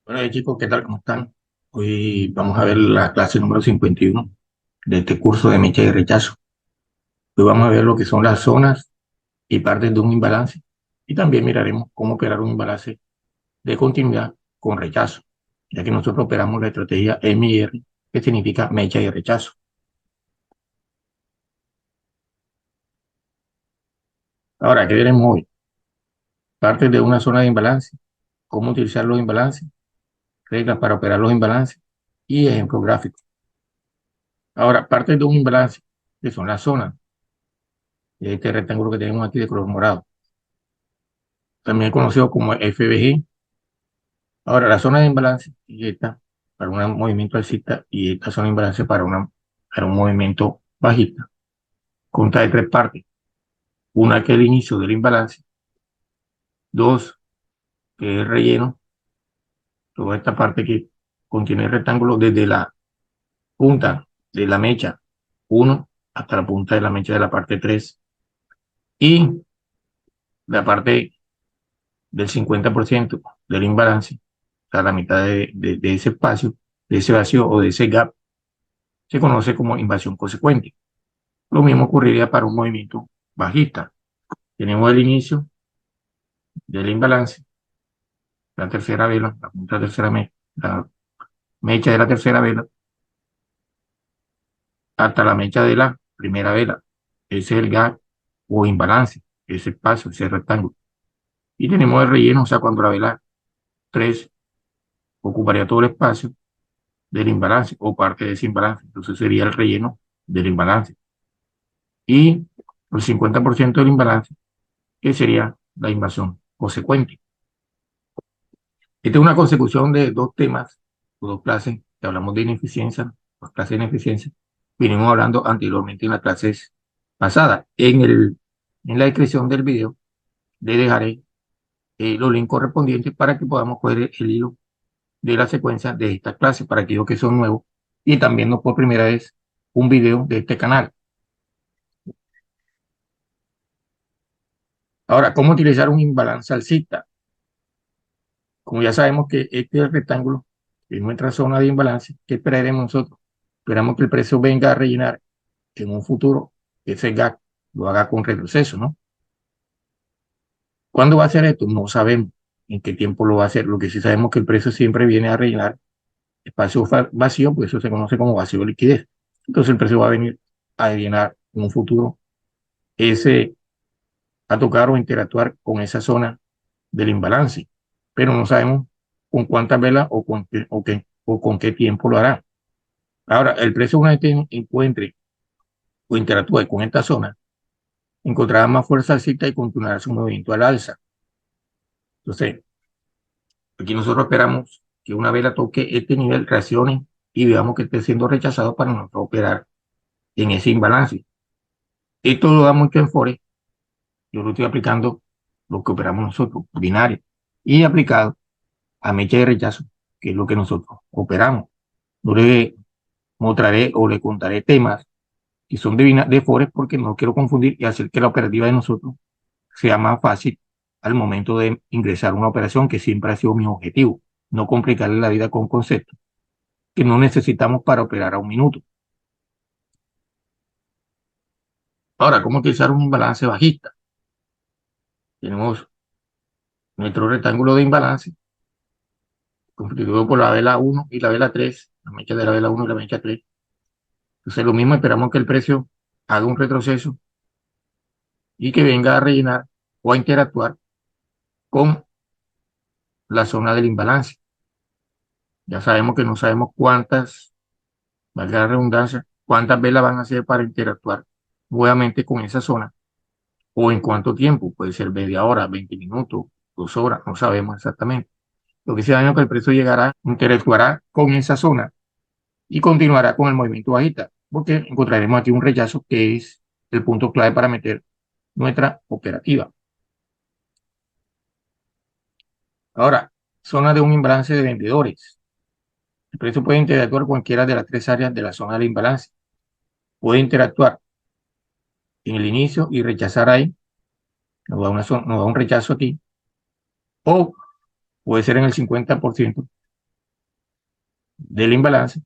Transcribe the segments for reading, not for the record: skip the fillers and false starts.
Hola chicos, ¿qué tal? ¿Cómo están? Hoy vamos a ver la clase número 51 de este curso de mecha y rechazo. Hoy vamos a ver lo que son las zonas y partes de un imbalance y también miraremos cómo operar un imbalance de continuidad con rechazo, ya que nosotros operamos la estrategia MIR, que significa mecha y rechazo. Ahora, ¿qué veremos hoy? Partes de una zona de imbalance, cómo utilizar los imbalances, reglas para operar los imbalances y ejemplos gráficos. Ahora, partes de un imbalance, que son las zonas, de este rectángulo que tenemos aquí de color morado, también conocido como FBG. Ahora, la zona de imbalance y esta para un movimiento alcista y esta zona de imbalance para un movimiento bajista. Consta de tres partes. Una que es el inicio del imbalance, dos que es el relleno, toda esta parte que contiene el rectángulo desde la punta de la mecha uno hasta la punta de la mecha de la parte 3 y la parte del 50% del imbalance, o sea, la mitad de ese espacio, de ese vacío o de ese gap, se conoce como invasión consecuente. Lo mismo ocurriría para un movimiento bajista. Tenemos el inicio del imbalance, la tercera vela, la punta tercera la mecha de la tercera vela, hasta la mecha de la primera vela. Ese es el gap o imbalance, ese espacio, ese rectángulo. Y tenemos el relleno, o sea, cuando la vela 3 ocuparía todo el espacio del imbalance o parte de ese imbalance. Entonces sería el relleno del imbalance. Y el 50% del imbalance, que sería la invasión consecuente. Esta es una consecución de dos temas, o dos clases, que hablamos de ineficiencia, dos clases de ineficiencia. Vinimos hablando anteriormente en las clases pasadas. En la descripción del video le dejaré los links correspondientes para que podamos coger el hilo de la secuencia de esta clase para aquellos que son nuevos y también no por primera vez un video de este canal. Ahora, ¿cómo utilizar un imbalance alcista? Como ya sabemos que este es el rectángulo en nuestra zona de imbalance, ¿qué esperaremos nosotros? Esperamos que el precio venga a rellenar en un futuro ese gap, lo haga con retroceso, ¿no? ¿Cuándo va a hacer esto? No sabemos en qué tiempo lo va a hacer. Lo que sí sabemos es que el precio siempre viene a rellenar espacio vacío, pues eso se conoce como vacío de liquidez. Entonces el precio va a venir a llenar en un futuro ese, a tocar o interactuar con esa zona del imbalance, pero no sabemos con cuántas velas o con qué tiempo lo hará. Ahora, el precio una vez que encuentre o interactúe con esta zona, encontrará más fuerza alcista y continuará su movimiento al alza. Entonces, aquí nosotros esperamos que una vela toque este nivel, reaccione y veamos que esté siendo rechazado para nosotros operar en ese imbalance. Esto lo da mucho en Forex. Yo lo estoy aplicando lo que operamos nosotros, binario, y aplicado a mecha de rechazo, que es lo que nosotros operamos. No le mostraré o le contaré temas que son de Forex porque no quiero confundir y hacer que la operativa de nosotros sea más fácil al momento de ingresar una operación, que siempre ha sido mi objetivo, no complicarle la vida con conceptos que no necesitamos para operar a un minuto. Ahora, ¿cómo utilizar un imbalance bajista? Tenemos nuestro rectángulo de imbalance constituido por la vela 1 y la vela 3, la mecha de la vela 1 y la mecha 3. Entonces, lo mismo esperamos que el precio haga un retroceso y que venga a rellenar o a interactuar con la zona del imbalance. Ya sabemos que no sabemos cuántas, valga la redundancia, cuántas velas van a hacer para interactuar nuevamente con esa zona o en cuánto tiempo, puede ser media hora, 20 minutos, 2 horas, no sabemos exactamente. Lo que sí sabemos es que el precio llegará, interactuará con esa zona y continuará con el movimiento bajista, porque encontraremos aquí un rechazo que es el punto clave para meter nuestra operativa. Ahora, zona de un imbalance de vendedores. El precio puede interactuar con cualquiera de las tres áreas de la zona de imbalance. Puede interactuar en el inicio y rechazar ahí, nos da un rechazo aquí, o puede ser en el 50% del imbalance,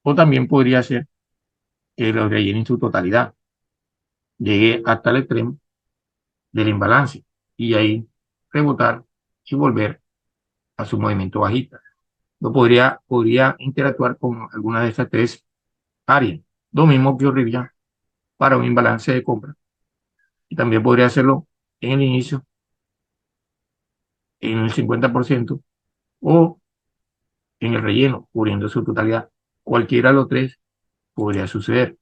o también podría ser que lo rellene en su totalidad, llegue hasta el extremo del imbalance y ahí rebotar y volver a su movimiento bajista. Podría interactuar con alguna de estas tres áreas. Lo mismo que ocurriría para un imbalance de compra. Y también podría hacerlo en el inicio, en el 50%, o en el relleno, cubriendo su totalidad. Cualquiera de los tres podría suceder.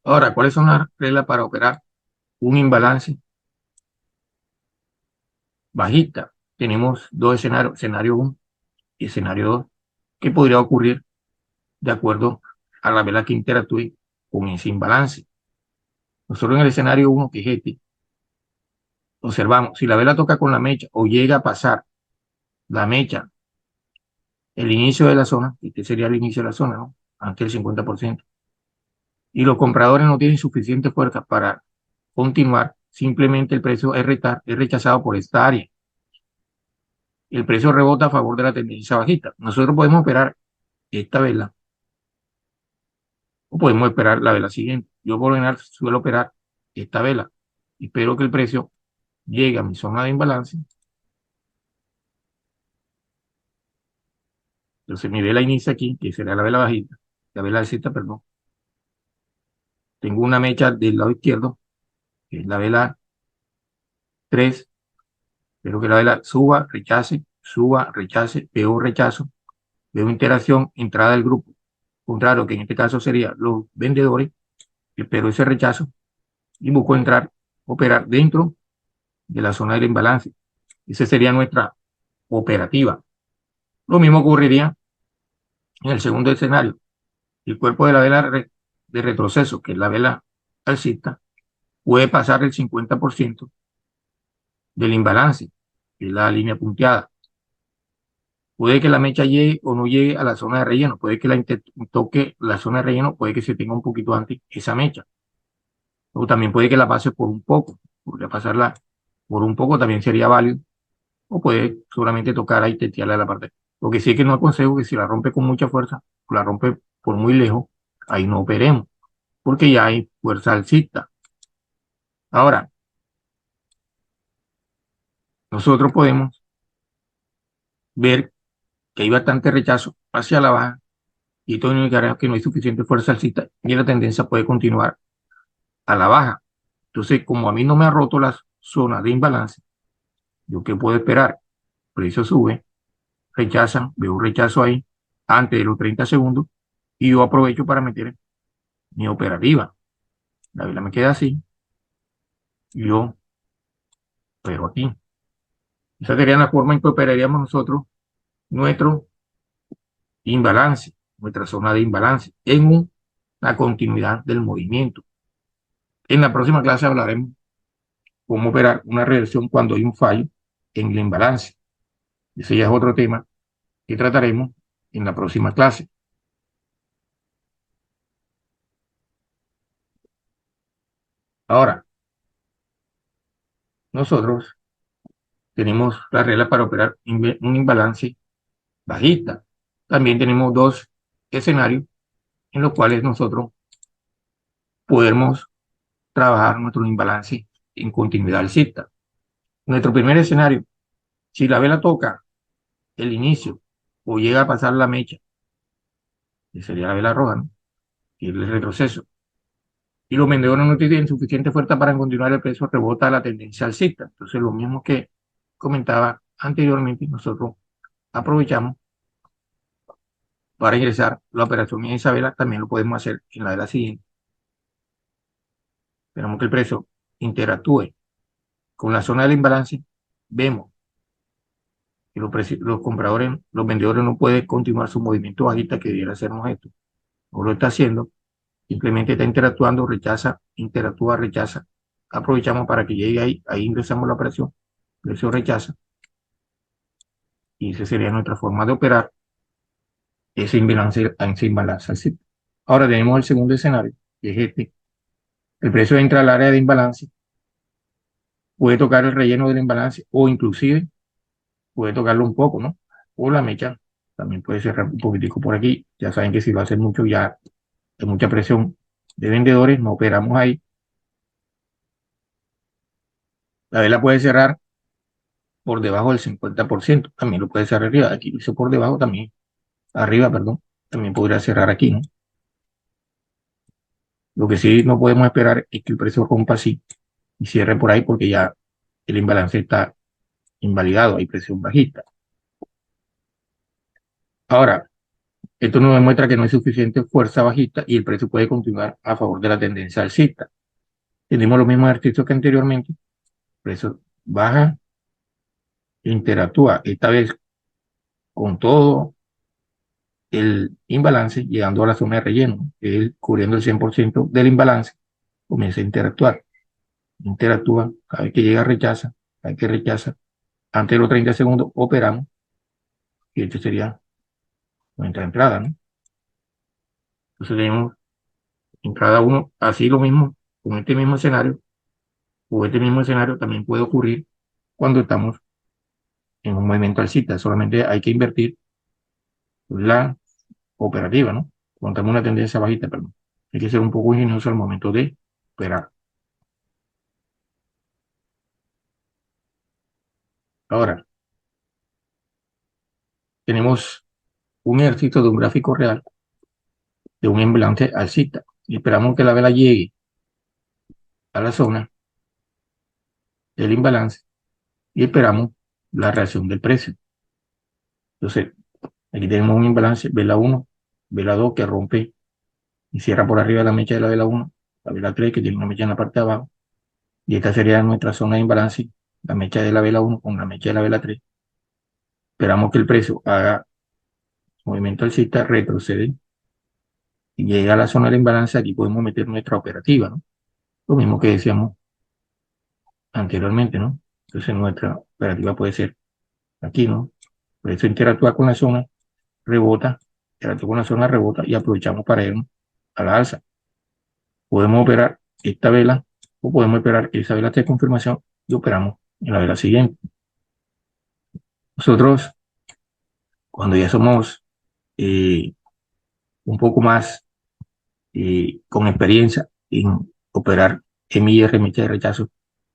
Ahora, ¿cuáles son las reglas para operar un imbalance bajista? Tenemos dos escenarios, escenario 1 y escenario 2, que podría ocurrir de acuerdo a la vela que interactúe con ese imbalance. Nosotros en el escenario 1, que es este, observamos, si la vela toca con la mecha o llega a pasar la mecha, el inicio de la zona, este sería el inicio de la zona, ¿no? Ante el 50%, y los compradores no tienen suficiente fuerza para continuar, simplemente el precio es rechazado por esta área. El precio rebota a favor de la tendencia bajista. Nosotros podemos operar esta vela o podemos esperar la vela siguiente. Yo por lo general suelo operar esta vela. Espero que el precio llegue a mi zona de imbalance. Entonces mi vela inicia aquí, que será la vela bajista, la vela alcista, perdón. Tengo una mecha del lado izquierdo, que es la vela 3. Espero que la vela suba, rechace, veo rechazo, veo interacción, entrada del grupo contrario, que en este caso sería los vendedores. Espero ese rechazo y busco entrar, operar dentro de la zona del imbalance. Esa sería nuestra operativa. Lo mismo ocurriría en el segundo escenario. El cuerpo de la vela de retroceso, que es la vela alcista, puede pasar el 50% del imbalance, que es la línea punteada. Puede que la mecha llegue o no llegue a la zona de relleno, puede que toque la zona de relleno, puede que se tenga un poquito antes esa mecha, o también puede que la pase por un poco, podría pasarla por un poco, también sería válido, o puede solamente tocar ahí y tetearle a la parte. Lo que sí es que no aconsejo que si la rompe con mucha fuerza, o la rompe por muy lejos, ahí no operemos, porque ya hay fuerza alcista. Ahora, nosotros podemos ver que hay bastante rechazo hacia la baja y esto indicará que no hay suficiente fuerza alcista y la tendencia puede continuar a la baja. Entonces, como a mí no me ha roto la zona de imbalance, ¿yo qué puedo esperar? El precio sube, rechazan, veo un rechazo ahí antes de los 30 segundos y yo aprovecho para meter mi operativa. La vela me queda así y yo pero aquí. Esa sería la forma en que operaríamos nosotros nuestro imbalance, nuestra zona de imbalance en la continuidad del movimiento. En la próxima clase hablaremos cómo operar una reversión cuando hay un fallo en el imbalance. Ese ya es otro tema que trataremos en la próxima clase. Ahora, nosotros tenemos las reglas para operar un imbalance bajista. También tenemos dos escenarios en los cuales nosotros podemos trabajar nuestro imbalance en continuidad alcista. Nuestro primer escenario, si la vela toca el inicio o llega a pasar la mecha, que sería la vela roja, ¿no? Y el retroceso, y los vendedores no tienen suficiente fuerza para continuar, el precio rebota a la tendencia alcista. Entonces, lo mismo que comentaba anteriormente, nosotros aprovechamos para ingresar la operación en esa vela, también lo podemos hacer en la vela siguiente. Esperamos que el precio interactúe con la zona del imbalance, vemos que los compradores, los vendedores no pueden continuar su movimiento bajista que debiera hacernos esto. No lo está haciendo, simplemente está interactuando, rechaza, interactúa, rechaza. Aprovechamos para que llegue ahí, ahí ingresamos la operación, el precio rechaza, y esa sería nuestra forma de operar ese imbalance alcista. Ahora tenemos el segundo escenario, que es este. El precio entra al área de imbalance, puede tocar el relleno del imbalance o inclusive puede tocarlo un poco, ¿no? O la mecha también puede cerrar un poquitico por aquí. Ya saben que si lo hacen mucho ya hay mucha presión de vendedores, no operamos ahí. La vela puede cerrar por debajo del 50%, también lo puede cerrar arriba. Aquí lo hizo por debajo también, arriba, perdón, también podría cerrar aquí, ¿no? Lo que sí no podemos esperar es que el precio rompa así y cierre por ahí porque ya el imbalance está invalidado, hay presión bajista. Ahora, esto nos demuestra que no hay suficiente fuerza bajista y el precio puede continuar a favor de la tendencia alcista. Tenemos los mismos ejercicios que anteriormente, el precio baja, interactúa esta vez con todo el imbalance, llegando a la zona de relleno, él cubriendo el 100% del imbalance, comienza a interactuar. Interactúa, cada vez que llega rechaza, cada vez que rechaza, antes de los 30 segundos operamos, y este sería nuestra entrada, ¿no? Entonces tenemos en cada uno, así lo mismo, con este mismo escenario, o este mismo escenario también puede ocurrir cuando estamos en un movimiento alcista, solamente hay que invertir la operativa, ¿no? Cuando tenemos una tendencia bajista, perdón. Hay que ser un poco ingenioso al momento de operar. Ahora, tenemos un ejercicio de un gráfico real de un imbalance alcista y esperamos que la vela llegue a la zona del imbalance y esperamos la reacción del precio. Entonces, aquí tenemos un imbalance, vela 1, vela 2 que rompe y cierra por arriba la mecha de la vela 1, la vela 3 que tiene una mecha en la parte de abajo, y esta sería nuestra zona de imbalance, la mecha de la vela 1 con la mecha de la vela 3. Esperamos que el precio haga movimiento alcista, retrocede y llega a la zona del imbalance, aquí podemos meter nuestra operativa, ¿no? Lo mismo que decíamos anteriormente, ¿no? Entonces nuestra operativa puede ser aquí, ¿no? Por eso interactúa con la zona, rebota, interactúa con la zona, rebota y aprovechamos para irnos a la alza. Podemos operar esta vela o podemos esperar que esa vela esté de confirmación y operamos en la vela siguiente. Nosotros, cuando ya somos eh, un poco más con experiencia en operar MIR, mecha de rechazo,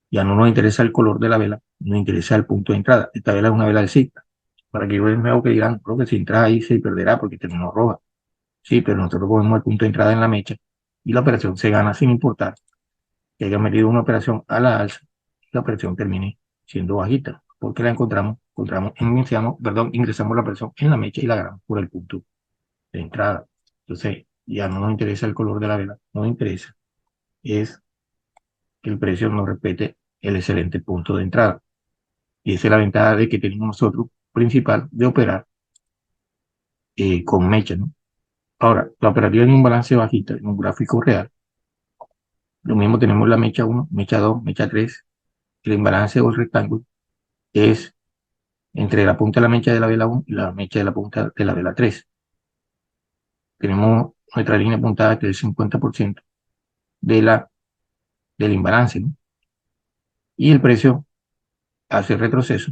ya no nos interesa el color de la vela, nos interesa el punto de entrada. Esta vela es una vela alcista. Para que yo veo que dirán, creo que si entras ahí se perderá porque terminó roja. Sí, pero nosotros ponemos el punto de entrada en la mecha y la operación se gana sin importar que haya metido una operación a la alza y la operación termine siendo bajita. Porque la ingresamos la operación en la mecha y la ganamos por el punto de entrada. Entonces, ya no nos interesa el color de la vela, no nos interesa. Es que el precio nos respete el excelente punto de entrada. Y esa es la ventaja de que tenemos nosotros principal de operar con mecha, ¿no? Ahora, la operativa en un balance bajista, en un gráfico real, lo mismo tenemos la mecha 1, mecha 2, mecha 3, el imbalance o el rectángulo es entre la punta de la mecha de la vela 1 y la mecha de la punta de la vela 3. Tenemos nuestra línea apuntada que es el 50% del imbalance, ¿no? Y el precio hace retroceso,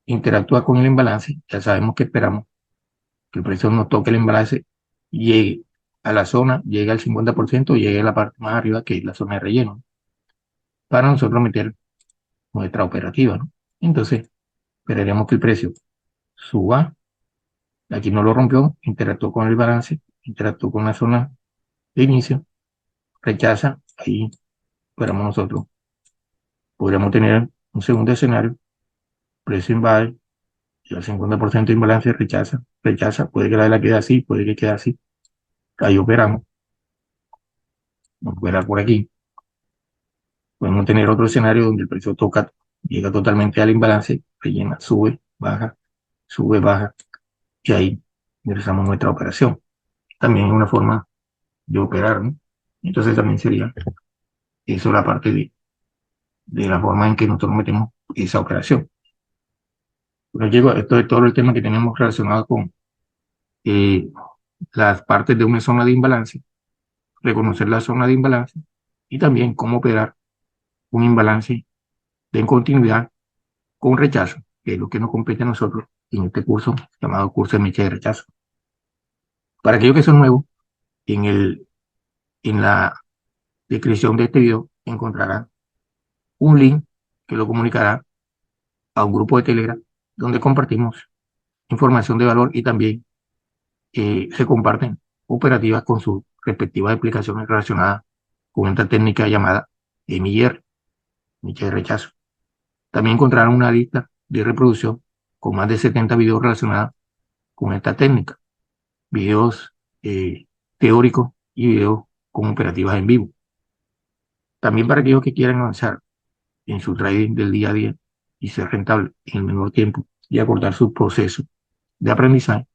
interactúa con el imbalance, ya sabemos que esperamos que el precio no toque el imbalance, llegue a la zona, llegue al 50%, llegue a la parte más arriba que es la zona de relleno, para nosotros meter nuestra operativa, ¿no? Entonces, esperaremos que el precio suba, aquí no lo rompió, interactuó con el balance, interactuó con la zona de inicio, rechaza, ahí esperamos nosotros. Podríamos tener un segundo escenario, precio invade, y al 50% de imbalance rechaza, puede que la vela quede así, puede que quede así, ahí operamos, vamos a operar por aquí. Podemos tener otro escenario donde el precio toca, llega totalmente al imbalance, rellena, sube, baja, y ahí ingresamos nuestra operación. También es una forma de operar, ¿no? Entonces también sería eso la parte de la forma en que nosotros metemos esa operación. Pero llego, esto es todo el tema que tenemos relacionado con eh, las partes de una zona de imbalance, reconocer la zona de imbalance y también cómo operar un imbalance de continuidad con rechazo, que es lo que nos compete a nosotros en este curso llamado curso de mecha de rechazo. Para aquellos que son nuevos, en la descripción de este video encontrarán un link que lo comunicará a un grupo de Telegram donde compartimos información de valor y también se comparten operativas con sus respectivas explicaciones relacionadas con esta técnica llamada MIR, mecha de rechazo. También encontrarán una lista de reproducción con más de 70 videos relacionados con esta técnica, videos teóricos y videos con operativas en vivo. También para aquellos que quieran avanzar en su trading del día a día y ser rentable en el menor tiempo y acortar su proceso de aprendizaje,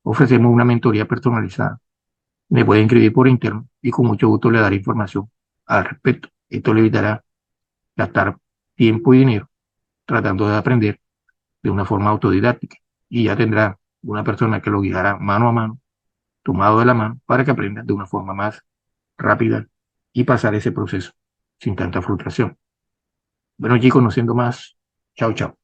ofrecemos una mentoría personalizada. Me puede inscribir por interno y con mucho gusto le daré información al respecto. Esto le evitará gastar tiempo y dinero tratando de aprender de una forma autodidáctica y ya tendrá una persona que lo guiará mano a mano, tomado de la mano, para que aprenda de una forma más rápida y pasar ese proceso sin tanta frustración. Bueno, chicos, no siendo más, chao, chao.